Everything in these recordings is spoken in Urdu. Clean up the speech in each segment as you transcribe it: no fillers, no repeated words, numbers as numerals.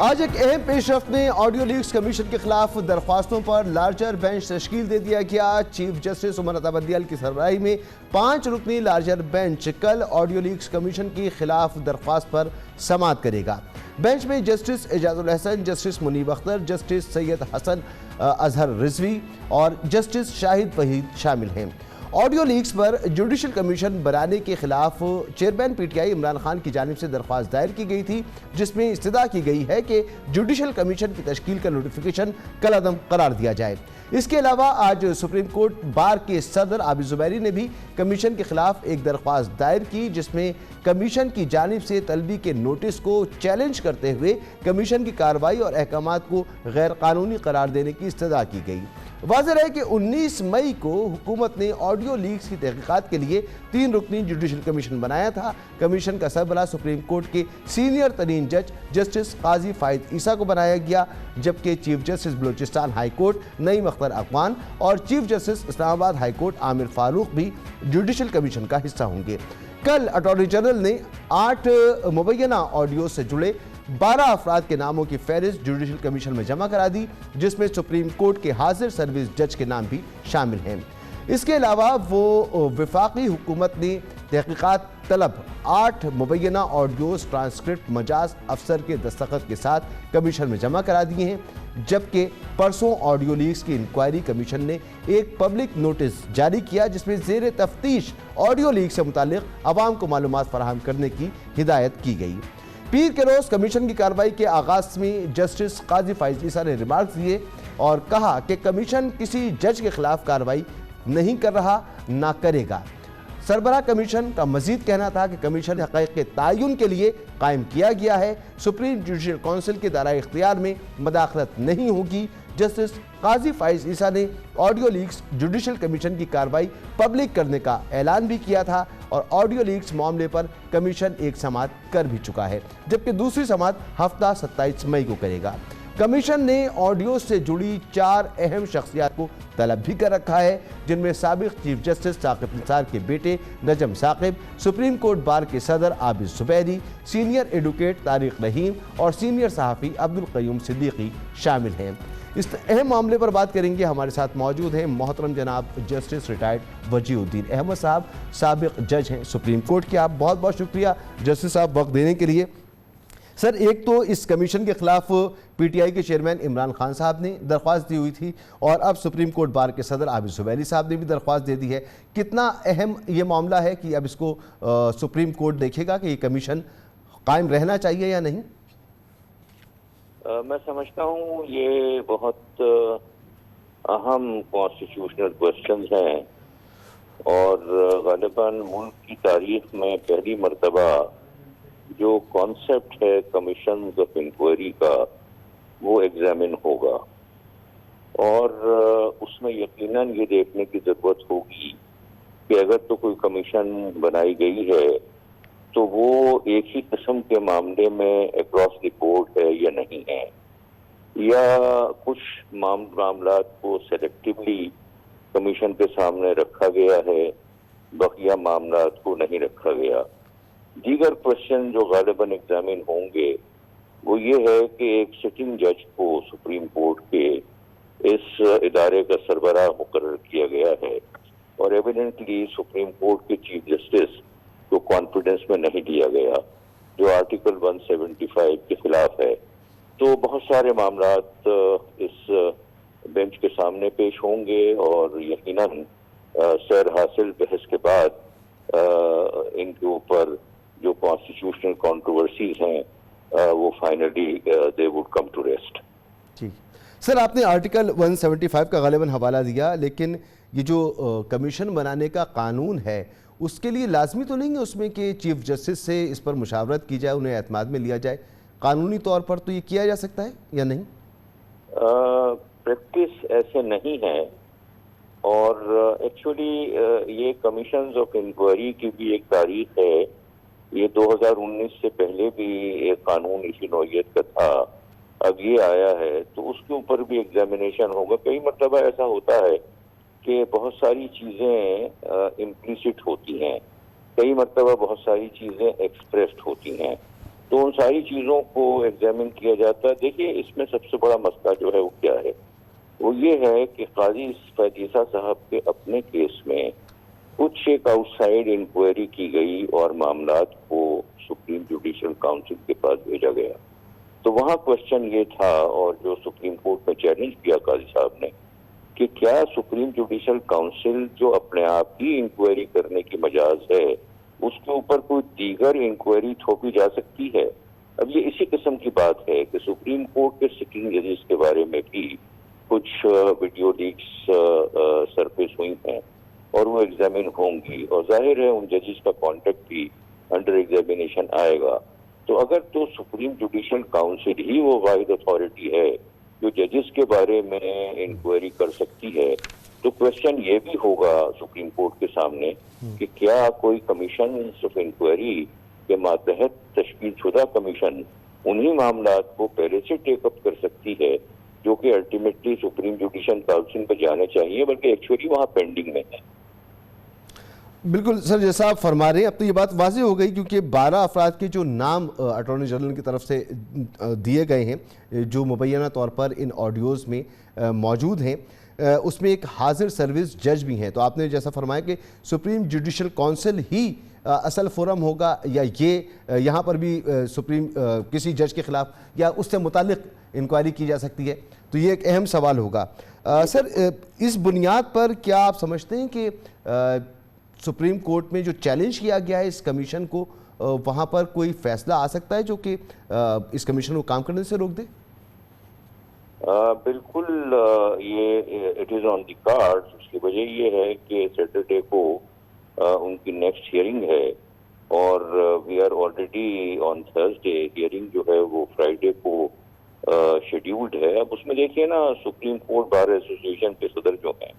آج ایک اہم پیش رفت میں آڈیو لیکس کمیشن کے خلاف درخواستوں پر لارجر بینچ تشکیل دے دیا گیا۔ چیف جسٹس عمر عطا بندیال کی سربراہی میں 5 رکنی لارجر بینچ کل آڈیو لیکس کمیشن کی خلاف درخواست پر سماعت کرے گا۔ بینچ میں جسٹس اعجاز الحسن، جسٹس منیب اختر، جسٹس سید حسن اظہر رضوی اور جسٹس شاہد وحید شامل ہیں۔ آڈیو لیکس پر جوڈیشل کمیشن بنانے کے خلاف chairman P T I Imran Khan کی جانب سے درخواست دائر کی گئی تھی، جس میں استدعا کی گئی ہے کہ جوڈیشل کمیشن کی تشکیل کا نوٹیفیکیشن کالعدم قرار دیا جائے۔ اس کے علاوہ آج سپریم کورٹ بار کے صدر عابد زبیری نے بھی کمیشن کے خلاف ایک درخواست دائر کی، جس میں کمیشن کی جانب سے طلبی کے نوٹس کو چیلنج کرتے ہوئے کمیشن کی کارروائی اور احکامات کو غیر قانونی قرار دینے کی استدعا کی گئی۔ واضح رہے کہ 19 مئی کو حکومت نے آڈیو لیکس کی تحقیقات کے لیے 3 رکنی جوڈیشل کمیشن بنایا تھا۔ کمیشن کا سربراہ سپریم کورٹ کے سینئر ترین جج جسٹس قاضی فائد عیسیٰ کو بنایا گیا، جبکہ chief justice Balochistan high court Naeem Akhtar اقوان اور چیف جسٹس اسلام آباد ہائی کورٹ عامر فاروق بھی جوڈیشل کمیشن کا حصہ ہوں گے۔ کل اٹارنی جنرل نے 8 مبینہ آڈیو سے جڑے 12 افراد کے ناموں کی فہرست جوڈیشل کمیشن میں جمع کرا دی، جس میں سپریم کورٹ کے حاضر سروس جج کے نام بھی شامل ہیں۔ اس کے علاوہ وہ وفاقی حکومت نے تحقیقات طلب 8 مبینہ آڈیوز ٹرانسکرپٹ مجاز افسر کے دستخط کے ساتھ کمیشن میں جمع کرا دیے ہیں، جبکہ پرسوں آڈیو لیکس کی انکوائری کمیشن نے ایک پبلک نوٹس جاری کیا، جس میں زیر تفتیش آڈیو لیک سے متعلق عوام کو معلومات فراہم کرنے کی ہدایت کی گئی۔ پیر کے روز کمیشن کی کارروائی کے آغاز میں جسٹس قاضی فائد عیسیٰ نے ریمارکس دیے اور کہا کہ کمیشن کسی جج کے خلاف کارروائی نہیں کر رہا، نہ کرے گا۔ سربراہ کمیشن کا مزید کہنا تھا کہ کمیشن حقائق کے تعین کے لیے قائم کیا گیا ہے، سپریم جوڈیشل کونسل کے دائرہ اختیار میں مداخلت نہیں ہوگی۔ جسٹس قاضی فائز عیسیٰ نے آڈیو لیکس جوڈیشل کمیشن کی کارروائی پبلک کرنے کا اعلان بھی کیا تھا اور آڈیو لیکس معاملے پر کمیشن ایک سماعت کر بھی چکا ہے، جبکہ دوسری سماعت ہفتہ 27 مئی کو کرے گا۔ کمیشن نے آڈیو سے جڑی 4 اہم شخصیات کو طلب بھی کر رکھا ہے، جن میں سابق چیف جسٹس ثاقب نثار کے بیٹے نجم ثاقب، سپریم کورٹ بار کے صدر عابد زبیری، سینئر ایڈوکیٹ طارق رحیم اور سینئر صحافی عبدالقیوم صدیقی شامل ہیں۔ اس اہم معاملے پر بات کریں گے، ہمارے ساتھ موجود ہیں محترم جناب جسٹس ریٹائرڈ وجیہ الدین احمد صاحب، سابق جج ہیں سپریم کورٹ کے۔ آپ بہت بہت شکریہ جسٹس صاحب وقت دینے کے لیے۔ سر، ایک تو اس کمیشن کے خلاف پی ٹی آئی کے چیئرمین عمران خان صاحب نے درخواست دی ہوئی تھی اور اب سپریم کورٹ بار کے صدر عابد زبیری صاحب نے بھی درخواست دے دی ہے۔ کتنا اہم یہ معاملہ ہے کہ اب اس کو سپریم کورٹ دیکھے گا کہ یہ کمیشن قائم رہنا چاہیے یا نہیں؟ میں سمجھتا ہوں یہ بہت اہم کانسٹیٹیوشنل کوسچنز ہیں اور غالباً ملک کی تاریخ میں پہلی مرتبہ جو کانسیپٹ ہے کمیشنز آف انکوائری کا وہ ایگزامن ہوگا، اور اس میں یقیناً یہ دیکھنے کی ضرورت ہوگی کہ اگر تو کوئی کمیشن بنائی گئی ہے تو وہ ایک ہی قسم کے معاملے میں اکراس دی بورڈ ہے یا نہیں ہے، یا کچھ معاملات کو سیلیکٹیولی کمیشن کے سامنے رکھا گیا ہے، بقیہ معاملات کو نہیں رکھا گیا۔ دیگر کوشچن جو غالباً ایگزامن ہوں گے وہ یہ ہے کہ ایک سٹنگ جج کو سپریم کورٹ کے اس ادارے کا سربراہ مقرر کیا گیا ہے، اور ایویڈنٹلی سپریم کورٹ کے چیف جسٹس کو کانفیڈنس میں نہیں لیا گیا، جو آرٹیکل 175 کے خلاف ہے۔ تو بہت سارے معاملات اس بینچ کے سامنے پیش ہوں گے اور یقیناً سیر حاصل بحث کے بعد ان کے اوپر جو کانسٹیٹیوشنل کنٹروورسیز ہیں وہ finally they would come to rest. جی سر، آپ نے آرٹیکل 175 کا غالباً حوالہ دیا، لیکن یہ جو کمیشن بنانے کا قانون ہے اس کے لیے لازمی تو نہیں ہے اس میں کہ چیف جسٹس سے اس پر مشاورت کی جائے، انہیں اعتماد میں لیا جائے؟ قانونی طور پر تو یہ کیا جا سکتا ہے یا نہیں؟ پریکٹس ایسے نہیں ہے، اور ایکچولی یہ کمیشنز آف انکوائری کی بھی ایک تاریخ ہے۔ یہ 2019 سے پہلے بھی ایک قانون اسی نوعیت کا تھا، اب یہ آیا ہے تو اس کے اوپر بھی ایگزامینیشن ہوگا۔ کئی مرتبہ ایسا ہوتا ہے کہ بہت ساری چیزیں امپلیسٹ ہوتی ہیں، کئی مرتبہ بہت ساری چیزیں ایکسپریسڈ ہوتی ہیں، تو تو ان ساری چیزوں کو ایگزامن کیا جاتا ہے. دیکھیے اس میں سب سے بڑا مسئلہ جو ہے وہ کیا ہے, وہ یہ ہے کہ قاضی فیضیسہ صاحب کے اپنے کیس میں کچھ ایک آؤٹ سائڈ انکوائری کی گئی اور معاملات کو سپریم جوڈیشل کاؤنسل کے پاس بھیجا گیا. تو وہاں کوشچن یہ تھا, اور جو سپریم کورٹ میں چیلنج کیا قاضی صاحب نے, کہ کیا سپریم جوڈیشل کاؤنسل جو اپنے آپ ہی انکوائری کرنے کی مجاز ہے, اس کے اوپر کوئی دیگر انکوائری تھوپی جا سکتی ہے. اب یہ اسی قسم کی بات ہے کہ سپریم کورٹ کے سٹنگ ججز کے بارے میں بھی کچھ ویڈیو لیکس سرفیس ہوئی ہیں اور وہ ایگزامن ہوں گی, اور ظاہر ہے ان ججز کا کانٹیکٹ بھی انڈر ایگزامینیشن آئے گا. تو اگر تو سپریم جوڈیشل کاؤنسل ہی وہ واحد اتھارٹی ہے جو ججز کے بارے میں انکوائری کر سکتی ہے, تو کوشچن یہ بھی ہوگا سپریم کورٹ کے سامنے کہ کیا کوئی کمیشن آف انکوائری کے ماتحت تشکیل شدہ کمیشن انہی معاملات کو پہلے سے ٹیک اپ کر سکتی ہے جو کہ الٹیمیٹلی سپریم جوڈیشل کاؤنسل پہ جانے چاہیے, بلکہ ایکچولی وہاں پینڈنگ میں ہے. بالکل سر, جیسا آپ فرما رہے ہیں اب تو یہ بات واضح ہو گئی, کیونکہ 12 افراد کے جو نام اٹارنی جنرل کی طرف سے دیے گئے ہیں جو مبینہ طور پر ان آڈیوز میں موجود ہیں, اس میں ایک حاضر سروس جج بھی ہیں. تو آپ نے جیسا فرمایا کہ سپریم جوڈیشل کونسل ہی اصل فورم ہوگا, یا یہ یہاں پر بھی سپریم کسی جج کے خلاف یا اس سے متعلق انکوائری کی جا سکتی ہے, تو یہ ایک اہم سوال ہوگا. سر اس بنیاد پر کیا آپ سمجھتے ہیں کہ سپریم کورٹ میں جو چیلنج کیا گیا ہے اس کمیشن کو, وہاں پر کوئی فیصلہ آ سکتا ہے جو کہ اس کمیشن کو کام کرنے سے روک دے؟ بالکل, یہ it is on the card. اس کی وجہ یہ ہے کہ سیٹرڈے کو ان کی نیکسٹ ہیئرنگ ہے, اور we are already on Thursday. Hearing جو ہے وہ فرائیڈے کو شیڈیولڈ ہے. اب اس میں دیکھیے نا, سپریم کورٹ بار ایسوسیشن کے صدر جو ہیں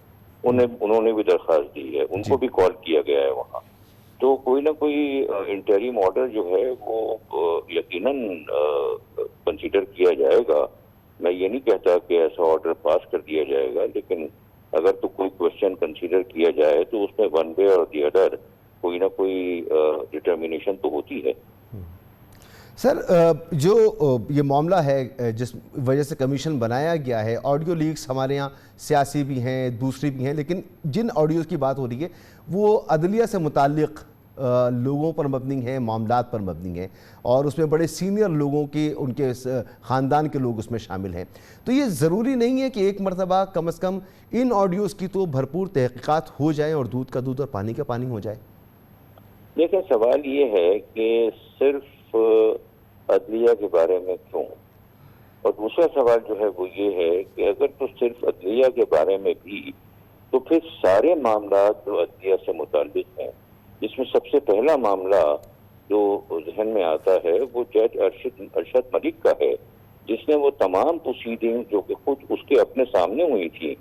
انہوں نے بھی درخواست دی ہے, ان کو بھی کال کیا گیا ہے وہاں. تو کوئی نہ کوئی انٹریم آرڈر جو ہے وہ یقیناً کنسیڈر کیا جائے گا. میں یہ نہیں کہتا کہ ایسا آرڈر پاس کر دیا جائے گا, لیکن اگر تو کوئی کوشچن کنسیڈر کیا جائے تو اس میں ون وے اور دی ادر کوئی نہ کوئی ڈٹرمینیشن تو ہوتی ہے. سر جو یہ معاملہ ہے جس وجہ سے کمیشن بنایا گیا ہے, آڈیو لیکس ہمارے یہاں سیاسی بھی ہیں, دوسری بھی ہیں, لیکن جن آڈیوز کی بات ہو رہی ہے وہ عدلیہ سے متعلق لوگوں پر مبنی ہیں, معاملات پر مبنی ہیں, اور اس میں بڑے سینئر لوگوں کے, ان کے خاندان کے لوگ اس میں شامل ہیں. تو یہ ضروری نہیں ہے کہ ایک مرتبہ کم از کم ان آڈیوز کی تو بھرپور تحقیقات ہو جائیں اور دودھ کا دودھ اور پانی کا پانی ہو جائے؟ دیکھیں, سوال یہ ہے کہ صرف عدلیہ کے بارے میں کیوں, اور دوسرا سوال جو ہے وہ یہ ہے کہ اگر تو صرف عدلیہ کے بارے میں بھی, تو پھر سارے معاملات جو عدلیہ سے متعلق ہیں, جس میں سب سے پہلا معاملہ جو ذہن میں آتا ہے وہ جج ارشد ملک کا ہے, جس نے وہ تمام پروسیڈنگ جو کہ خود اس کے اپنے سامنے ہوئی تھی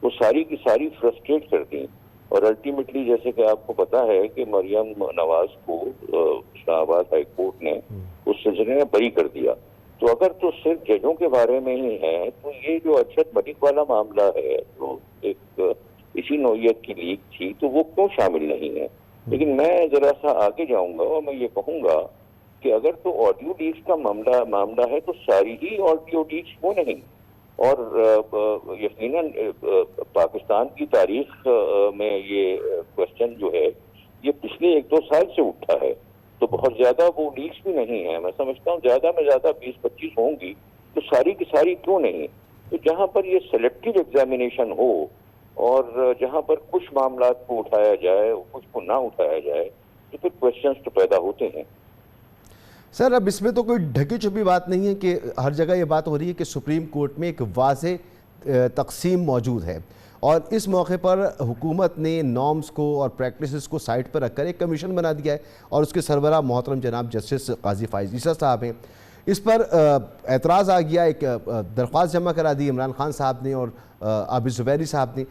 وہ ساری کی ساری فرسٹریٹ کر دیں, اور الٹیمیٹلی جیسے کہ آپ کو پتا ہے کہ مریم نواز کو اسلام آباد ہائی کورٹ نے اس سلسلے میں بری کر دیا. تو اگر تو صرف ججوں کے بارے میں ہی ہے, تو یہ جو ارشد ملک والا معاملہ ہے جو ایک اسی نوعیت کی لیک تھی, تو وہ کیوں شامل نہیں ہے؟ لیکن میں ذرا سا آگے جاؤں گا اور میں یہ کہوں گا کہ اگر تو آڈیو لیکس کا معاملہ ہے تو ساری ہی آڈیو لیکس کیوں نہیں, اور یقیناً پاکستان کی تاریخ میں یہ کوشچن جو ہے یہ پچھلے 1-2 سال سے اٹھا ہے, تو بہت زیادہ وہ لیکس بھی نہیں ہے. میں سمجھتا ہوں زیادہ میں زیادہ 20-25 ہوں گی, تو ساری کی ساری کیوں نہیں؟ تو جہاں پر یہ سلیکٹیو ایگزامینیشن ہو اور جہاں پر کچھ معاملات کو اٹھایا جائے کچھ کو نہ اٹھایا جائے, تو پھر کوشچنس تو پیدا ہوتے ہیں. سر اب اس میں تو کوئی ڈھکی چھپی بات نہیں ہے کہ ہر جگہ یہ بات ہو رہی ہے کہ سپریم کورٹ میں ایک واضح تقسیم موجود ہے, اور اس موقع پر حکومت نے نارمز کو اور پریکٹسز کو سائٹ پر رکھ کر ایک کمیشن بنا دیا ہے, اور اس کے سربراہ محترم جناب جسٹس قاضی فائز عیسیٰ صاحب ہیں. اس پر اعتراض آ گیا, ایک درخواست جمع کرا دی عمران خان صاحب نے اور عابد زبیری صاحب نے.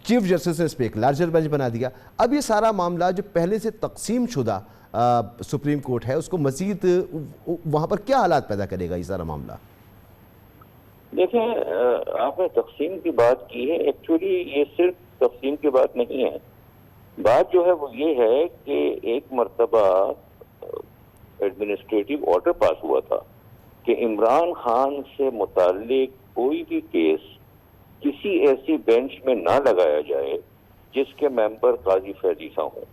چیف جسٹس نے اس پہ ایک لارجر بینچ بنا دیا. اب یہ سارا معاملہ جو پہلے سے تقسیم شدہ سپریم کورٹ ہے, اس کو مزید وہاں پر کیا حالات پیدا کرے گا یہ سارا معاملہ؟ دیکھیں, آپ نے تقسیم کی بات کی ہے, ایکچولی یہ صرف تقسیم کی بات نہیں ہے. بات جو ہے وہ یہ ہے کہ ایک مرتبہ ایڈمنسٹریٹو آرڈر پاس ہوا تھا کہ عمران خان سے متعلق کوئی بھی کیس کسی ایسی بینچ میں نہ لگایا جائے جس کے ممبر قاضی فیضیزہ ہوں.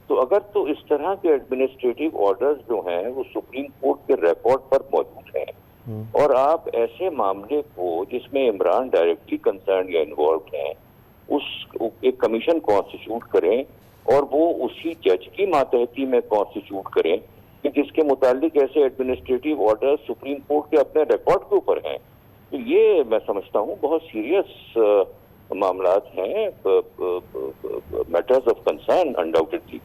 تو اگر تو اس طرح کے ایڈمنسٹریٹو آرڈرز جو ہیں وہ سپریم کورٹ کے ریکارڈ پر موجود ہیں اور آپ ایسے معاملے کو جس میں عمران ڈائریکٹلی کنسرن یا انوالوڈ ہیں اس ایک کمیشن کانسٹیٹیوٹ کریں اور وہ اسی جج کی ماتحتی میں کانسٹیٹیوٹ کریں کہ جس کے متعلق ایسے ایڈمنسٹریٹو آرڈر سپریم کورٹ کے اپنے ریکارڈ کے اوپر ہیں. تو یہ میں سمجھتا ہوں بہت سیریس معاملات ہیں, میٹرز آف کنسرن انڈاؤٹڈلی.